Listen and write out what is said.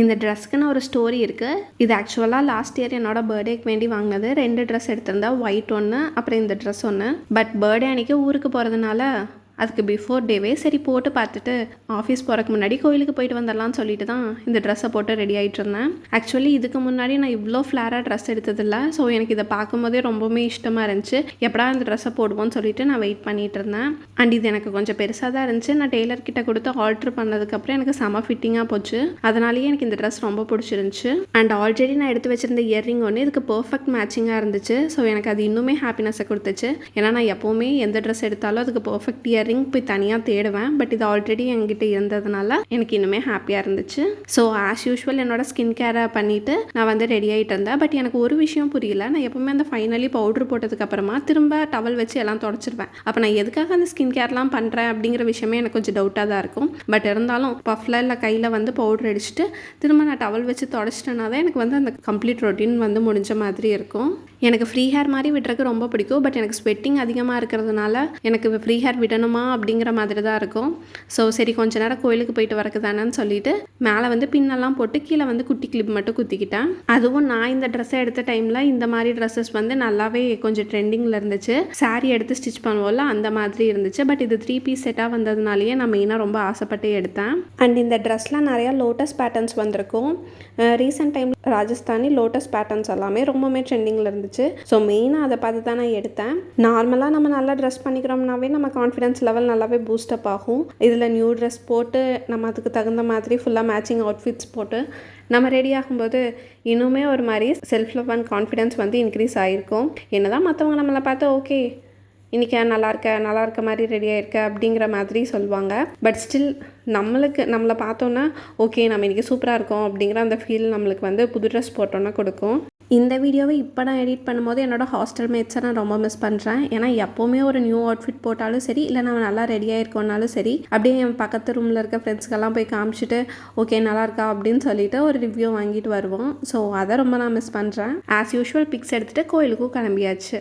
இந்த ட்ரெஸ்க்குன்னு ஒரு ஸ்டோரி இருக்குது. இது ஆக்சுவலாக லாஸ்ட் இயர் என்னோட பர்த்டேக்கு வேண்டி வாங்கினது. 2 ட்ரெஸ் எடுத்திருந்தேன், ஒயிட் ஒன்று, அப்புறம் இந்த ட்ரெஸ் ஒன்று. பட் பர்த்டே அன்றைக்கி ஊருக்கு போகிறதுனால அதுக்கு பிஃபோர் டேவே சரி போட்டு பார்த்துட்டு ஆஃபீஸ் போகிறக்கு முன்னாடி கோயிலுக்கு போயிட்டு வந்துடலான்னு சொல்லிட்டு தான் இந்த ட்ரெஸ்ஸை போட்டு ரெடி ஆகிட்டு இருந்தேன். ஆக்சுவலி இதுக்கு முன்னாடி நான் இவ்வளோ ஃப்ளாராக ட்ரெஸ் எடுத்ததில்லை. ஸோ எனக்கு இதை பார்க்கும்போதே ரொம்பவுமே இஷ்டமாக இருந்துச்சு. எப்படா இந்த ட்ரெஸ்ஸை போடுவோன்னு சொல்லிட்டு நான் வெயிட் பண்ணிகிட்டு இருந்தேன். அண்ட் இது எனக்கு கொஞ்சம் பெருசாக தான் இருந்துச்சு. நான் டெய்லர்கிட்ட கொடுத்து ஆல்ட்ரு பண்ணதுக்கப்புறம் எனக்கு செம ஃபிட்டிங்காக போச்சு. அதனாலேயே எனக்கு இந்த ட்ரெஸ் ரொம்ப பிடிச்சிருந்துச்சு. அண்ட் ஆல்ரெடி நான் எடுத்து வச்சிருந்த இயர்ரிங் ஒன்று இதுக்கு பர்ஃபெக்ட் மேட்சிங்காக இருந்துச்சு. ஸோ எனக்கு அது இன்னுமே ஹாப்பினஸை கொடுத்துச்சு. ஏன்னா நான் எப்போவுமே எந்த ட்ரெஸ் எடுத்தாலும் அதுக்கு பர்ஃபெக்ட் இயர்ரிங் போய் தனியாக தேடுவேன். பட் இது ஆல்ரெடி என்கிட்ட இருந்ததுனால எனக்கு இன்னுமே ஹாப்பியாக இருந்துச்சு. ஸோ ஆஸ் யூஷுவல் என்னோட ஸ்கின் கேரை பண்ணிவிட்டு நான் வந்து ரெடி ஆகிட்டு இருந்தேன். பட் எனக்கு ஒரு விஷயம் புரியல. நான் எப்போவுமே அந்த ஃபைனலி பவுட்ரு போட்டதுக்கப்புறமா திரும்ப டவல் வச்சு எல்லாம் தொடச்சிருவேன். அப்போ நான் எதுக்காக அந்த ஸ்கின் கேர்லாம் பண்ணுறேன் அப்படிங்கிற விஷயமே எனக்கு கொஞ்சம் டவுட்டாக தான் இருக்கும். பட் இருந்தாலும் பஃபில் இல்லை கையில் வந்து பவுட்ரு அடிச்சுட்டு திரும்ப நான் டவல் வச்சு தொடச்சிட்டேன்னா தான் எனக்கு வந்து அந்த கம்ப்ளீட் ரொட்டீன் வந்து முடிஞ்ச மாதிரி இருக்கும். எனக்கு ஃப்ரீ ஹேர் மாதிரி விடுறதுக்கு ரொம்ப பிடிக்கும். பட் எனக்கு ஸ்வெட்டிங் அதிகமாக இருக்கிறதுனால எனக்கு ஃப்ரீ ஹேர் விடணுமா அப்படிங்கிற மாதிரி தான் இருக்கும். ஸோ சரி கொஞ்ச நேரம் கோயிலுக்கு போயிட்டு வரக்கு தானேன்னு சொல்லிட்டு மேலே வந்து பின்னெல்லாம் போட்டு கீழே வந்து குட்டி கிளிப் மட்டும் குத்திக்கிட்டேன். அதுவும் நான் இந்த ட்ரெஸ்ஸை எடுத்த டைமில் இந்த மாதிரி ட்ரெஸ்ஸஸ் வந்து நல்லாவே கொஞ்சம் ட்ரெண்டிங்கில் இருந்துச்சு. சாரீ எடுத்து ஸ்டிச் பண்ணுவோம்ல அந்த மாதிரி இருந்துச்சு. பட் இது 3 பீஸ் செட்டாக வந்ததுனாலேயே நான் மெயினாக ரொம்ப ஆசைப்பட்டு எடுத்தேன். அண்ட் இந்த ட்ரெஸ்லாம் நிறையா லோட்டஸ் பேட்டர்ன்ஸ் வந்திருக்கும். Recent time Rajasthani lotus patterns எல்லாமே ரொம்பவுமே ட்ரெண்டிங்கில் இருந்துச்சு. ஸோ மெயினாக அதை பார்த்து தான் நான் எடுத்தேன். நார்மலாக நம்ம நல்லா ட்ரெஸ் பண்ணிக்கிறோம்னாவே நம்ம கான்ஃபிடன்ஸ் லெவல் நல்லாவே பூஸ்டப் ஆகும். இதில் நியூ ட்ரெஸ் போட்டு நம்ம அதுக்கு தகுந்த மாதிரி ஃபுல்லாக மேட்சிங் அவுட்ஃபிட்ஸ் போட்டு நம்ம ரெடி ஆகும்போது இன்னுமே ஒரு மாதிரி செல்ஃப் லவ் அண்ட் கான்ஃபிடென்ஸ் வந்து இன்க்ரீஸ் ஆகிருக்கும். என்ன தான் மற்றவங்க நம்மளை பார்த்து ஓகே இன்றைக்கி நல்லா இருக்க மாதிரி ரெடியாக இருக்க அப்படிங்கிற மாதிரி சொல்லுவாங்க. பட் ஸ்டில் நம்மளை பார்த்தோன்னா ஓகே நம்ம இன்றைக்கி சூப்பராக இருக்கோம் அப்படிங்கிற அந்த ஃபீல் நம்மளுக்கு வந்து புது ட்ரெஸ் போட்டோன்னா கொடுக்கும். இந்த வீடியோவை இப்போ நான் எடிட் பண்ணும்போது என்னோடய ஹாஸ்டல் மேட்ஸை நான் ரொம்ப மிஸ் பண்ணுறேன். ஏன்னா எப்போவுமே ஒரு நியூ அவுட்ஃபிட் போட்டாலும் சரி, இல்லை நான் நல்லா ரெடியாக இருக்கோன்னாலும் சரி, அப்படியே என் பக்கத்து ரூமில் இருக்க ஃப்ரெண்ட்ஸ்க்கெல்லாம் போய் காமிச்சிட்டு ஓகே நல்லா இருக்கா அப்படின்னு சொல்லிட்டு ஒரு ரிவ்யூ வாங்கிட்டு வருவோம். ஸோ அதை ரொம்ப நான் மிஸ் பண்ணுறேன். ஆஸ் யூஷுவல் பிக்ஸ் எடுத்துகிட்டு கோயிலுக்கும் கிளம்பியாச்சு.